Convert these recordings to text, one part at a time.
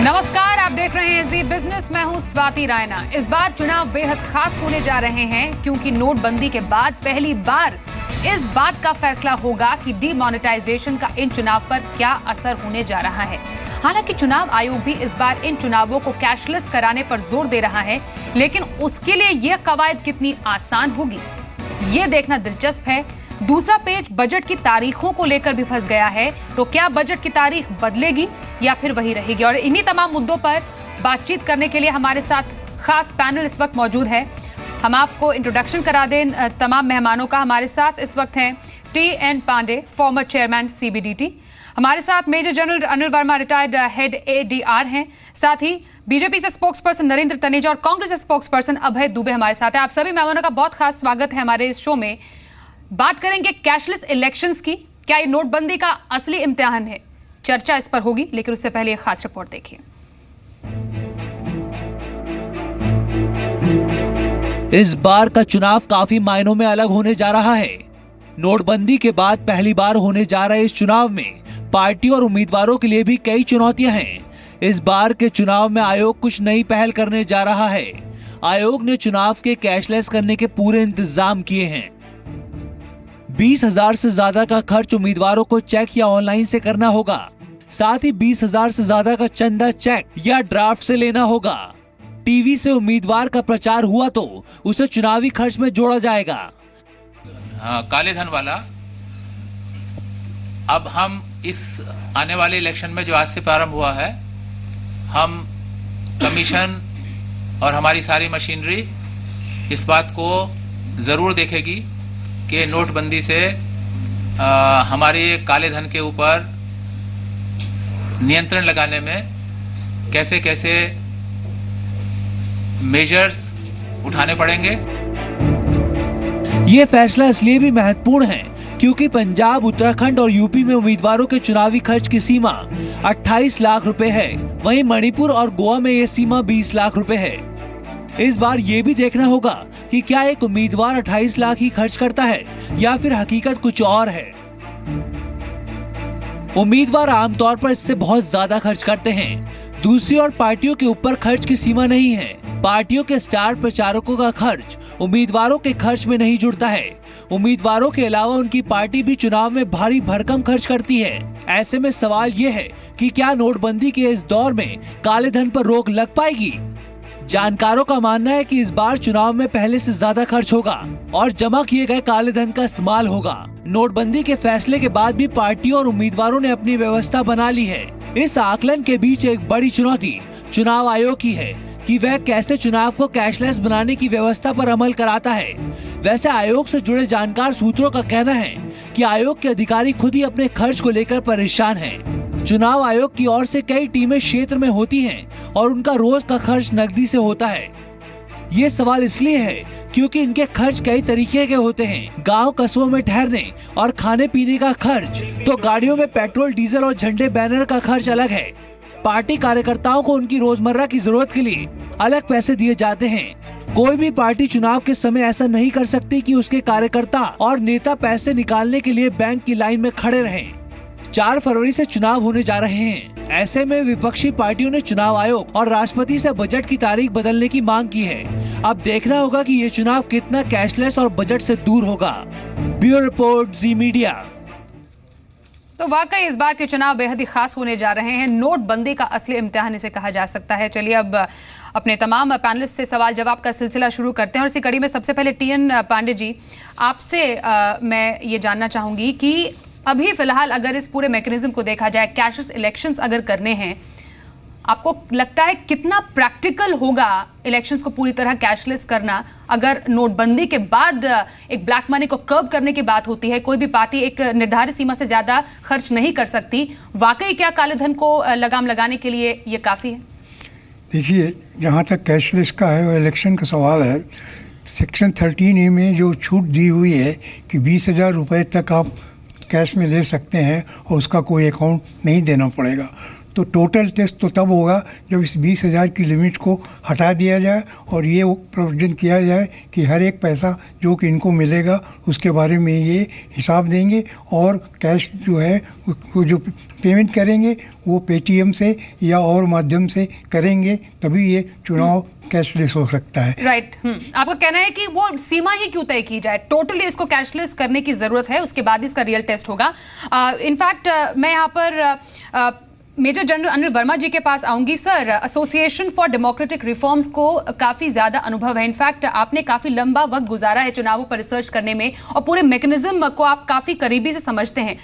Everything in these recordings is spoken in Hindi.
नमस्कार, आप देख रहे हैं जी बिजनेस। मैं हूं स्वाति रायना। इस बार चुनाव बेहद खास होने जा रहे हैं क्योंकि नोटबंदी के बाद पहली बार इस बात का फैसला होगा कि डीमोनेटाइजेशन का इन चुनाव पर क्या असर होने जा रहा है। हालांकि चुनाव आयोग भी इस बार इन चुनावों को कैशलेस कराने पर जोर दे रहा है, लेकिन उसके लिए यह कवायद कितनी आसान होगी, ये देखना दिलचस्प है। दूसरा पेज बजट की तारीखों को लेकर भी फंस गया है, तो क्या बजट की तारीख बदलेगी या फिर वही रहेगी? और इन्हीं तमाम मुद्दों पर बातचीत करने के लिए हमारे साथ खास पैनल इस वक्त मौजूद है। हम आपको इंट्रोडक्शन करा दें तमाम मेहमानों का। हमारे साथ इस वक्त हैं T N. Pandey, former chairman CBDT। हमारे साथ major general Anil Verma, retired head ADR हैं। साथ ही बीजेपी से स्पोक्स पर्सन नरेंद्र तनेजा और कांग्रेस से स्पोक्स पर्सन अभय दुबे हमारे साथ हैं। आप सभी मेहमानों का बहुत खास स्वागत है हमारे इस शो में। बात करेंगे कैशलेस इलेक्शंस की। क्या ये नोटबंदी का असली इम्तिहान है? चर्चा इस पर होगी, लेकिन उससे पहले एक खास रिपोर्ट देखिए। इस बार का चुनाव काफी मायनों में अलग होने जा रहा है। नोटबंदी के बाद पहली बार होने जा रहे इस चुनाव में पार्टी और उम्मीदवारों के लिए भी कई चुनौतियां हैं। इस बार के चुनाव में आयोग कुछ नई पहल करने जा रहा है। आयोग ने चुनाव के कैशलेस करने के पूरे इंतजाम किए हैं। 20,000 से ज्यादा का खर्च उम्मीदवारों को चेक या ऑनलाइन से करना होगा। साथ ही 20,000 से ज्यादा का चंदा चेक या ड्राफ्ट से लेना होगा। टीवी से उम्मीदवार का प्रचार हुआ तो उसे चुनावी खर्च में जोड़ा जाएगा। काले धन वाला अब हम इस आने वाले इलेक्शन में जो आज से प्रारंभ हुआ है, हम कमीशन और हमारी सारी मशीनरी इस बात को जरूर देखेगी कि नोटबंदी से हमारे काले धन के ऊपर नियंत्रण लगाने में कैसे कैसे मेजर्स उठाने पड़ेंगे। ये फैसला इसलिए भी महत्वपूर्ण है क्योंकि पंजाब, उत्तराखंड और यूपी में उम्मीदवारों के चुनावी खर्च की सीमा 28 लाख रुपए है। वहीं मणिपुर और गोवा में ये सीमा 20 लाख रुपए है। इस बार ये भी देखना होगा कि क्या एक उम्मीदवार 28 लाख ही खर्च करता है या फिर हकीकत कुछ और है। उम्मीदवार आमतौर पर इससे बहुत ज्यादा खर्च करते हैं। दूसरी ओर पार्टियों के ऊपर खर्च की सीमा नहीं है। पार्टियों के स्टार प्रचारकों का खर्च उम्मीदवारों के खर्च में नहीं जुड़ता है। उम्मीदवारों के अलावा उनकी पार्टी भी चुनाव में भारी भरकम खर्च करती है। ऐसे में सवाल ये है कि क्या नोटबंदी के इस दौर में काले धन पर रोक लग पाएगी? जानकारों का मानना है कि इस बार चुनाव में पहले से ज्यादा खर्च होगा और जमा किए गए काले धन का इस्तेमाल होगा। नोटबंदी के फैसले के बाद भी पार्टियों और उम्मीदवारों ने अपनी व्यवस्था बना ली है। इस आकलन के बीच एक बड़ी चुनौती चुनाव आयोग की है कि वह कैसे चुनाव को कैशलेस बनाने की व्यवस्था पर अमल कराता है। वैसे आयोग से जुड़े जानकार सूत्रों का कहना है कि आयोग के अधिकारी खुद ही अपने खर्च को लेकर परेशान हैं। चुनाव आयोग की ओर से कई टीमें क्षेत्र में होती हैं और उनका रोज का खर्च नकदी से होता है। ये सवाल इसलिए है क्योंकि इनके खर्च कई तरीके के होते हैं। गांव कस्बों में ठहरने और खाने पीने का खर्च, तो गाड़ियों में पेट्रोल, डीजल और झंडे बैनर का खर्च अलग है। पार्टी कार्यकर्ताओं को उनकी रोजमर्रा की जरूरत के लिए अलग पैसे दिए जाते हैं। कोई भी पार्टी चुनाव के समय ऐसा नहीं कर सकती कि उसके कार्यकर्ता और नेता पैसे निकालने के लिए बैंक की लाइन में खड़े रहें। 4 फरवरी से चुनाव होने जा रहे हैं। ऐसे में विपक्षी पार्टियों ने चुनाव आयोग और राष्ट्रपति से बजट की तारीख बदलने की मांग की है। अब देखना होगा कि ये चुनाव कितना कैशलेस और बजट से दूर होगा। ब्यूरो रिपोर्ट, जी मीडिया। तो वाकई इस बार के चुनाव बेहद ही खास होने जा रहे हैं। नोटबंदी का असली इम्तिहान इसे कहा जा सकता है। चलिए अब अपने तमाम पैनलिस्ट से सवाल जवाब का सिलसिला शुरू करते हैं और इसी कड़ी में सबसे पहले टी.एन. पांडे जी, आपसे मैं ये जानना चाहूंगी कि अभी फिलहाल अगर इस पूरे मैकेनिज्म को देखा जाए, कैशलेस इलेक्शंस अगर करने हैं, आपको लगता है कितना प्रैक्टिकल होगा इलेक्शंस को पूरी तरह कैशलेस करना? अगर नोटबंदी के बाद एक ब्लैक मनी को कर्ब करने की बात होती है, कोई भी पार्टी एक निर्धारित सीमा से ज्यादा खर्च नहीं कर सकती, वाकई क्या काले धन को लगाम लगाने के लिए ये काफी है? देखिए, जहाँ तक कैशलेस का है वो इलेक्शन का सवाल है, सेक्शन 13A में जो छूट दी हुई है कि 20,000 रुपये तक आप कैश में ले सकते हैं और उसका कोई अकाउंट नहीं देना पड़ेगा, तो टोटल टेस्ट तो तब होगा जब इस 20,000 की लिमिट को हटा दिया जाए और ये प्रोविजन किया जाए कि हर एक पैसा जो कि इनको मिलेगा उसके बारे में ये हिसाब देंगे और कैश जो है वो जो पेमेंट करेंगे वो पेटीएम से या और माध्यम से करेंगे, तभी ये चुनाव कैशलेस हो सकता है। राइट। आपका कहना है कि वो सीमा ही क्यों तय की जाए, टोटली इसको कैशलेस करने की जरूरत है, उसके बाद इसका रियल टेस्ट होगा। इनफैक्ट मैं यहाँ पर मेजर जनरल अनिल वर्मा जी के पास आऊंगी। Sir, association for democratic reforms को काफ़ी ज़्यादा अनुभव है, इनफैक्ट आपने काफ़ी लंबा वक्त गुजारा है चुनावों पर रिसर्च करने में और पूरे मैकेनिज्म को आप काफ़ी करीबी से समझते हैं।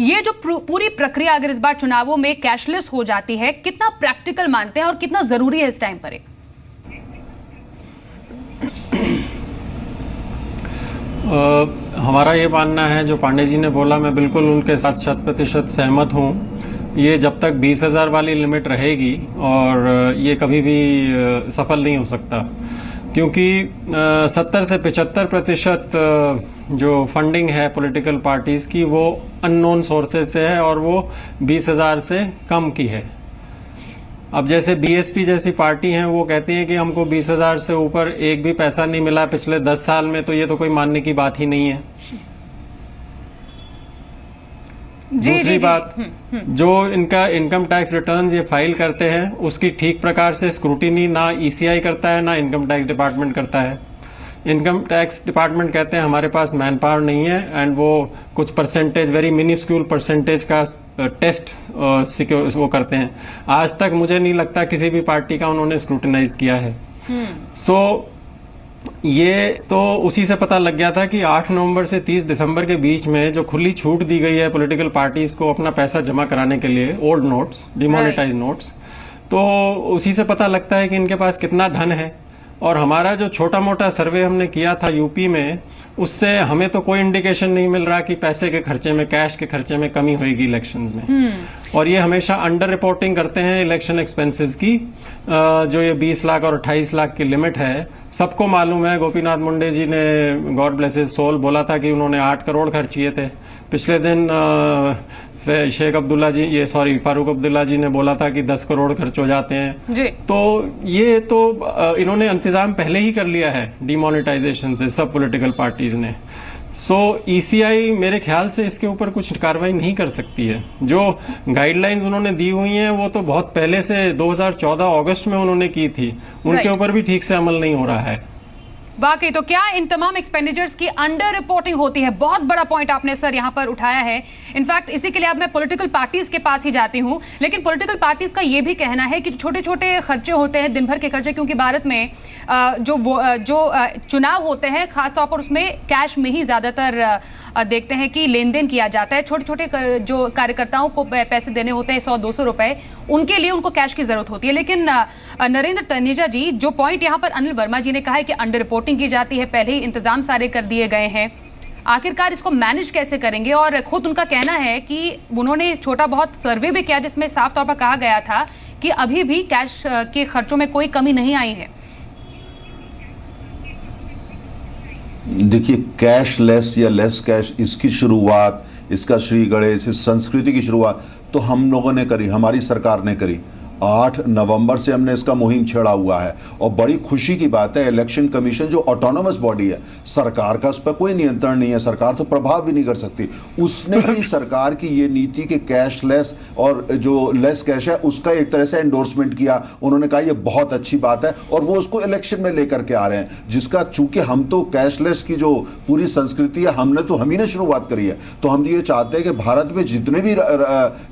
ये जो पूरी प्रक्रिया अगर इस बार चुनावों में कैशलेस हो जाती है, कितना प्रैक्टिकल मानते हैं और कितना ज़रूरी है इस टाइम पर? हमारा ये मानना है, जो पांडे जी ने बोला मैं बिल्कुल उनके साथ 100% सहमत हूँ। ये जब तक 20,000 वाली लिमिट रहेगी और ये कभी भी सफल नहीं हो सकता, क्योंकि 70 से 75% जो फंडिंग है पॉलिटिकल पार्टीज़ की वो अननोन सोर्सेज से है और वो 20,000 से कम की है। अब जैसे बीएसपी जैसी पार्टी हैं वो कहती हैं कि हमको 20,000 से ऊपर एक भी पैसा नहीं मिला पिछले 10 साल में, तो ये तो कोई मानने की बात ही नहीं है। दूसरी बात, जो इनका इनकम टैक्स रिटर्न्स ये फाइल करते हैं उसकी ठीक प्रकार से स्क्रूटिनी ना ईसीआई करता है ना इनकम टैक्स डिपार्टमेंट करता है। इनकम टैक्स डिपार्टमेंट कहते हैं हमारे पास मैन पावर नहीं है एंड वो कुछ परसेंटेज, वेरी मिनिस्क्यूल परसेंटेज का टेस्ट वो करते हैं। आज तक मुझे नहीं लगता किसी भी पार्टी का उन्होंने स्क्रूटिनाइज किया है। सो ये तो उसी से पता लग गया था कि 8 नवंबर से 30 दिसंबर के बीच में जो खुली छूट दी गई है पॉलिटिकल पार्टीज को अपना पैसा जमा कराने के लिए, ओल्ड नोट्स, डिमोनेटाइज नोट्स, तो उसी से पता लगता है कि इनके पास कितना धन है। और हमारा जो छोटा मोटा सर्वे हमने किया था यूपी में, उससे हमें तो कोई इंडिकेशन नहीं मिल रहा कि पैसे के खर्चे में, कैश के खर्चे में कमी होगी इलेक्शंस में। और ये हमेशा अंडर रिपोर्टिंग करते हैं इलेक्शन एक्सपेंसेस की। जो ये 20 लाख और 28 लाख की लिमिट है, सबको मालूम है। गोपीनाथ मुंडे जी ने, गॉड ब्लेस हिज सोल, बोला था कि उन्होंने 8 करोड़ खर्च किए थे। पिछले दिन फारूक अब्दुल्ला जी ने बोला था कि 10 करोड़ खर्च हो जाते हैं जी। तो ये तो इन्होंने इंतजाम पहले ही कर लिया है डिमोनेटाइजेशन से, सब पॉलिटिकल पार्टीज ने। सो ईसीआई मेरे ख्याल से इसके ऊपर कुछ कार्रवाई नहीं कर सकती है। जो गाइडलाइंस उन्होंने दी हुई हैं वो तो बहुत पहले से 2014 अगस्त में उन्होंने की थी, उनके ऊपर भी ठीक से अमल नहीं हो रहा है। वाकई, तो क्या इन तमाम एक्सपेंडिचर्स की अंडर रिपोर्टिंग होती है? बहुत बड़ा पॉइंट आपने सर यहाँ पर उठाया है। इनफैक्ट इसी के लिए अब मैं पॉलिटिकल पार्टीज के पास ही जाती हूँ, लेकिन पॉलिटिकल पार्टीज का ये भी कहना है कि छोटे छोटे खर्चे होते हैं, दिन भर के खर्चे, क्योंकि भारत में जो चुनाव होते हैं खासतौर पर उसमें कैश में ही ज़्यादातर देखते हैं कि लेन देन किया जाता है। छोटे छोटे जो कार्यकर्ताओं को पैसे देने होते हैं 100-200 रुपए, उनके लिए उनको कैश की ज़रूरत होती है। लेकिन नरेंद्र तनेजा जी, जो पॉइंट यहाँ पर अनिल वर्मा जी ने कहा है कि अंडर रिपोर्टिंग की जाती है, पहले ही इंतजाम सारे कर दिए गए हैं, आखिरकार इसको मैनेज कैसे करेंगे? और खुद उनका कहना है कि उन्होंने छोटा बहुत सर्वे भी किया जिसमें साफ तौर पर कहा गया था कि अभी भी कैश के खर्चों में कोई कमी नहीं आई है। देखिए, कैशलेस या लेस कैश, इसकी शुरुआत, इसका श्री गणेश, इस संस्कृति की शुरुआत तो हम लोगों ने करी, हमारी सरकार ने करी। 8 नवंबर से हमने इसका मुहिम छेड़ा हुआ है और बड़ी खुशी की बात है, इलेक्शन कमीशन जो ऑटोनोमस बॉडी है, सरकार का उस पर कोई नियंत्रण नहीं है, सरकार तो प्रभाव भी नहीं कर सकती, उसने भी सरकार की ये नीति के कैशलेस और जो लेस कैश है उसका एक तरह से एंडोर्समेंट किया। उन्होंने कहा ये बहुत अच्छी बात है और वो उसको इलेक्शन में लेकर के आ रहे हैं, जिसका चूंकि हम तो कैशलेस की जो पूरी संस्कृति है हम ही ने शुरुआत करी है, तो हम ये चाहते हैं कि भारत में जितने भी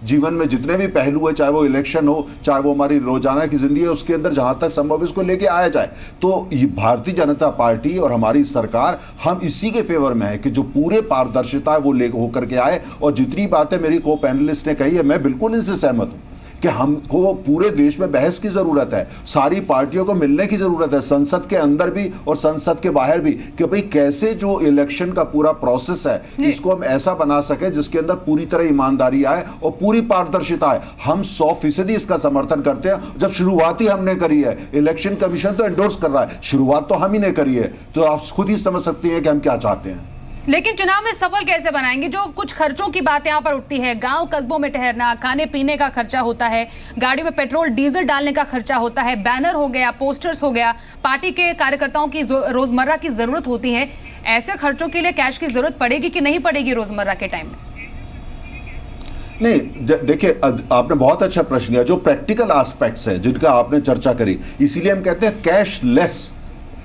जीवन में जितने भी पहलू है, चाहे वो इलेक्शन हो, चाहे वो हमारी रोजाना की जिंदगी है, उसके अंदर जहां तक संभव इसको लेके आया जाए। तो ये भारतीय जनता पार्टी और हमारी सरकार, हम इसी के फेवर में है कि जो पूरे पारदर्शिता है वो ले होकर के आए। और जितनी बातें मेरी को पैनलिस्ट ने कही है, मैं बिल्कुल इनसे सहमत हूं कि हमको पूरे देश में बहस की जरूरत है, सारी पार्टियों को मिलने की जरूरत है, संसद के अंदर भी और संसद के बाहर भी, कि भाई कैसे जो इलेक्शन का पूरा प्रोसेस है इसको हम ऐसा बना सके जिसके अंदर पूरी तरह ईमानदारी आए और पूरी पारदर्शिता आए। हम 100% इसका समर्थन करते हैं। जब शुरुआत ही हमने करी है, इलेक्शन कमीशन तो एंडोर्स कर रहा है, शुरुआत तो हम ही ने करी है, तो आप खुद ही समझ सकते हैं कि हम क्या चाहते हैं। लेकिन चुनाव में सफल कैसे बनाएंगे? जो कुछ खर्चों की बात यहाँ पर उठती है, गांव कस्बों में ठहरना, खाने पीने का खर्चा होता है, गाड़ी में पेट्रोल डीजल डालने का खर्चा होता है, बैनर हो गया, पोस्टर्स हो गया, पार्टी के कार्यकर्ताओं की रोजमर्रा की जरूरत होती है। ऐसे खर्चों के लिए कैश की जरूरत पड़ेगी कि नहीं पड़ेगी रोजमर्रा के टाइम में? नहीं, देखिए आपने बहुत अच्छा प्रश्न किया। जो प्रैक्टिकल एस्पेक्ट्स है जिनका आपने चर्चा करी, इसीलिए हम कहते हैं कैशलेस,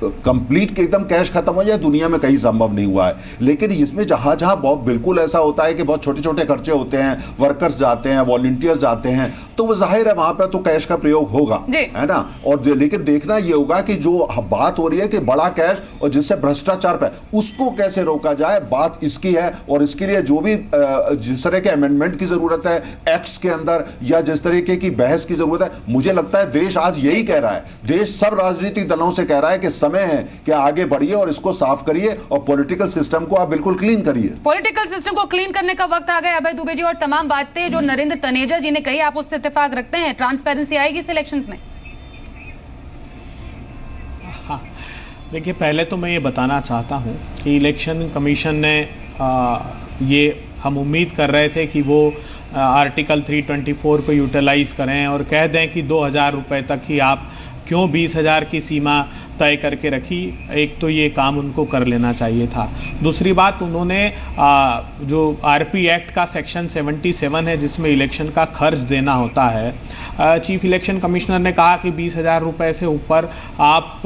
कंप्लीट के एकदम कैश खत्म हो जाए दुनिया में कहीं संभव नहीं हुआ है। लेकिन इसमें जहां जहां बहुत बिल्कुल ऐसा होता है कि बहुत छोटे छोटे खर्चे होते हैं, वर्कर्स जाते हैं, वॉलंटियर्स जाते हैं, तो वो जाहिर है वहां पे तो कैश का प्रयोग होगा, है ना। और लेकिन देखना ये होगा कि जो बात हो रही है कि बड़ा कैश और जिससे भ्रष्टाचार पे, उसको कैसे रोका जाए, बात इसकी है। और इसके लिए जो भी जिस तरह के अमेंडमेंट की जरूरत है एक्ट्स के अंदर, या जिस तरीके की बहस की जरूरत है, मुझे लगता है देश आज यही कह रहा है, देश सब राजनीतिक दलों से कह रहा है कि समय है कि आगे बढ़िए और इसको साफ करिए और पॉलिटिकल सिस्टम को आप बिल्कुल क्लीन करिए। पॉलिटिकल सिस्टम को क्लीन करने का वक्त आ गया। अभय दुबे जी, और तमाम बातें जो नरेंद्र तनेजा जी ने कही, आप उससे इत्तेफाक रखते हैं? ट्रांसपेरेंसी आएगी इस इलेक्शंस में? हाँ, देखिए पहले तो मैं ये बताना चाहता हूँ कि इलेक्शन कमीशन ने ये हम उम्मीद कर रहे थे कि वो आर्टिकल 324 को यूटिलाइज करें और कह दें कि 2000 रुपये तक ही आप क्यों 20,000 की सीमा तय करके रखी। एक तो ये काम उनको कर लेना चाहिए था। दूसरी बात, उन्होंने जो आरपी एक्ट का सेक्शन 77 है जिसमें इलेक्शन का खर्च देना होता है, चीफ इलेक्शन कमिश्नर ने कहा कि 20,000 रुपये से ऊपर आप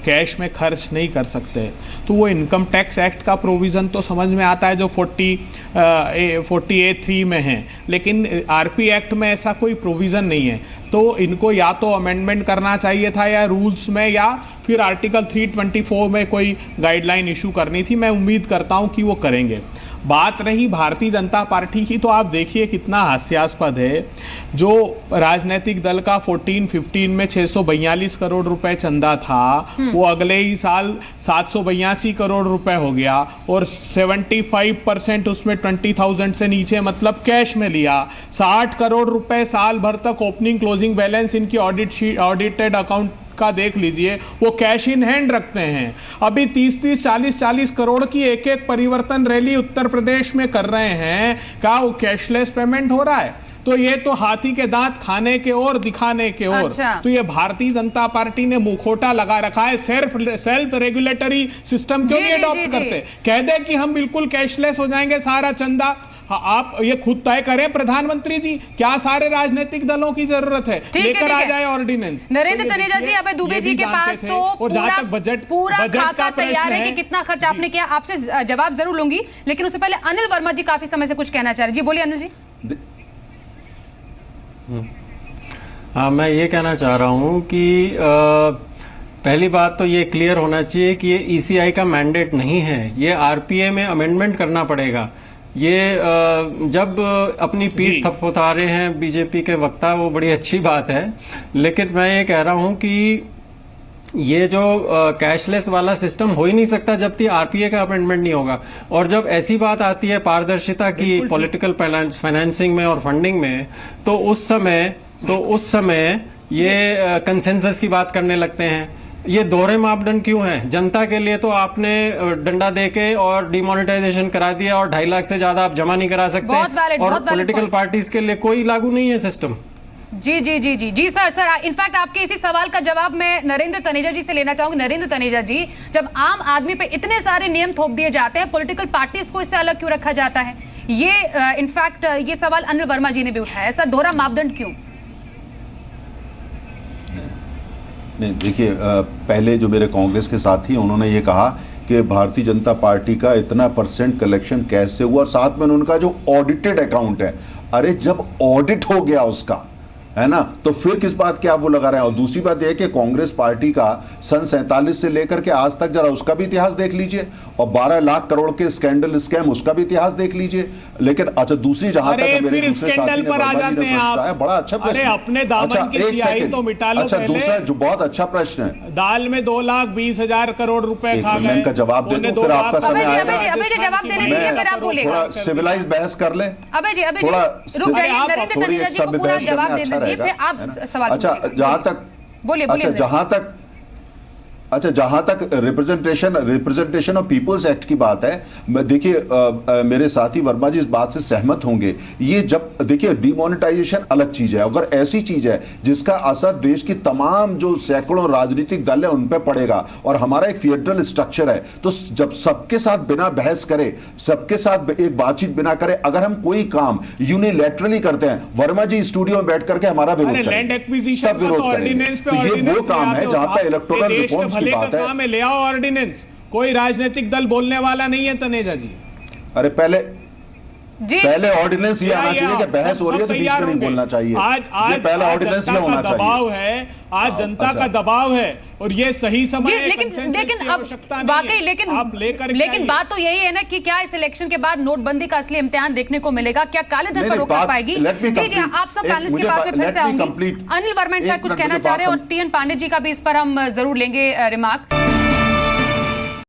कैश में खर्च नहीं कर सकते। तो वो इनकम टैक्स एक्ट का प्रोविज़न तो समझ में आता है जो 40A3 में है, लेकिन आरपी एक्ट में ऐसा कोई प्रोविज़न नहीं है। तो इनको या तो अमेंडमेंट करना चाहिए था या रूल्स में, या फिर आर्टिकल 324 में कोई गाइडलाइन इशू करनी थी। मैं उम्मीद करता हूं कि वो करेंगे। बात रही भारतीय जनता पार्टी की, तो आप देखिए कितना हास्यास्पद है। जो राजनीतिक दल का 14-15 में 642 करोड़ रुपए चंदा था, वो अगले ही साल 782 करोड़ रुपए हो गया और 75% उसमें 20,000 से नीचे मतलब कैश में लिया। 60 करोड़ रुपए साल भर तक ओपनिंग क्लोजिंग बैलेंस इनकी ऑडिटेड अकाउंट का देख लीजिए, वो कैश इन हैंड रखते हैं। अभी 30-30, 40-40 करोड़ की एक एक परिवर्तन रैली उत्तर प्रदेश में कर रहे हैं। क्या वो कैशलेस पेमेंट हो रहा है? तो ये तो हाथी के दांत खाने के और दिखाने के और। अच्छा। तो ये भारतीय जनता पार्टी ने मुखोटा लगा रखा है। सेल्फ रेगुलेटरी सिस्टम क्यों नहीं अडॉप्ट करते? कह दे कि हम बिल्कुल कैशलेस हो जाएंगे, सारा चंदा आप ये खुद तय करें प्रधानमंत्री जी, क्या सारे राजनीतिक दलों की जरूरत है? लेकर आ जाए ऑर्डिनेंस। नरेंद्र तनेजा जी, अभय दुबे जी के पास तो पूरा खाका तैयार है कि कितना खर्च आपने किया। आपसे जवाब जरूर लूंगी, लेकिन उससे पहले अनिल वर्मा जी काफी समय से कुछ कहना चाह रहे। जी बोलिए अनिल जी। मैं ये कहना चाह रहा हूँ कि पहली बात तो ये क्लियर होना चाहिए कि ये ईसीआई का मैंडेट नहीं है, ये आरपीए में अमेंडमेंट करना पड़ेगा। ये जब अपनी पीठ थपथपा रहे हैं बीजेपी के वक्ता, वो बड़ी अच्छी बात है, लेकिन मैं ये कह रहा हूँ कि ये जो कैशलेस वाला सिस्टम हो ही नहीं सकता जब तक आरपीए का अमेंडमेंट नहीं होगा। और जब ऐसी बात आती है पारदर्शिता की पॉलिटिकल फाइनेंसिंग में और फंडिंग में, तो उस समय ये कंसेंसस की बात करने लगते हैं। ये दोहरे मापदंड क्यों हैं? जनता के लिए तो आपने डंडा देके और डिमोनेटाइजेशन करा दिया और 2.5 लाख से ज्यादा आप जमा नहीं करा सकते, और पॉलिटिकल पार्टीज के लिए कोई लागू नहीं है सिस्टम। जी जी जी जी जी सर इनफैक्ट आपके इसी सवाल का जवाब मैं नरेंद्र तनेजा जी से लेना चाहूंगी। नरेंद्र तनेजा जी, जब आम आदमी पे इतने सारे नियम थोप दिए जाते हैं, पॉलिटिकल पार्टीज को इससे अलग क्यों रखा जाता है? ये इनफैक्ट ये सवाल अनिल वर्मा जी ने भी उठाया। ऐसा दोहरा मापदंड क्यों? नहीं, देखिए पहले जो मेरे कांग्रेस के साथी हैं उन्होंने ये कहा कि भारतीय जनता पार्टी का इतना % कलेक्शन कैसे हुआ, और साथ में उनका जो ऑडिटेड अकाउंट है, अरे जब ऑडिट हो गया उसका, है ना, तो फिर किस बात के आप वो लगा रहे हैं? और दूसरी बात यह कि कांग्रेस पार्टी का सन 47 से लेकर के आज तक जरा उसका भी इतिहास देख लीजिए, और 12 लाख करोड़ के स्कैंडल स्कैम उसका भी इतिहास देख लीजिए। लेकिन अच्छा, दूसरी जहां तक मेरे दूसरे साथी ने बड़ा अच्छा प्रश्न, अपने दामन की स्याही तो मिटा लो। अच्छा, दूसरा जो बहुत अच्छा प्रश्न है, दाल में 2,20,000 करोड़ रुपए खा गए। का जवाब दे दो, फिर आपका समय आएगा। जवाब देने दीजिए, फिर आप बोलेगा। सिविलाइज बहस कर ले। अभय जी रुक जाइए, नरेंद्र तनेजा जी को पूरा जवाब दे दीजिए, फिर आप सवाल अच्छा, जहां तक बोलिए। अच्छा, अच्छा, जहां तक रिप्रेजेंटेशन ऑफ पीपल्स एक्ट की बात है, देखिए मेरे साथी वर्मा जी इस बात से सहमत होंगे। ये जब देखिए डिमोनेटाइजेशन अलग चीज है, अगर ऐसी चीज है जिसका असर देश की तमाम जो सैकड़ों राजनीतिक दल है उन पे पड़ेगा और हमारा एक फेडरल स्ट्रक्चर है, तो जब सबके साथ बिना बहस करे, सबके साथ एक बातचीत बिना करे, अगर हम कोई काम यूनिलैटरली करते हैं, वर्मा जी स्टूडियो में बैठ करके हमारा विरोध करेंगे, सब विरोध करेंगे। तो ये वो काम है जहां पर इलेक्टोरल रिफॉर्म्स की बात है। ले आओ ऑर्डिनेंस, कोई राजनीतिक दल बोलने वाला नहीं है तनेजा जी। अरे पहले ऑर्डिनेंस ये आना चाहिए कि बहस हो रही है तो बीच में नहीं बोलना चाहिए। आज पहला ऑर्डिनेंस ये होना चाहिए। दबाव है, आज जनता का दबाव है और ये सही समय है। लेकिन अब वाकई लेकिन बात तो यही है ना कि क्या इस इलेक्शन के बाद नोटबंदी का असली इम्तिहान देखने को मिलेगा? क्या काले धन पर रोक लग पाएगी? जी, आप सब पैनलिस्ट के पास में फिर से आऊंगी। अनिल वर्मा इनफैक्ट कुछ कहना चाह रहे हैं और टीएन पांडे जी का भी इस पर हम जरूर लेंगे रिमार्क।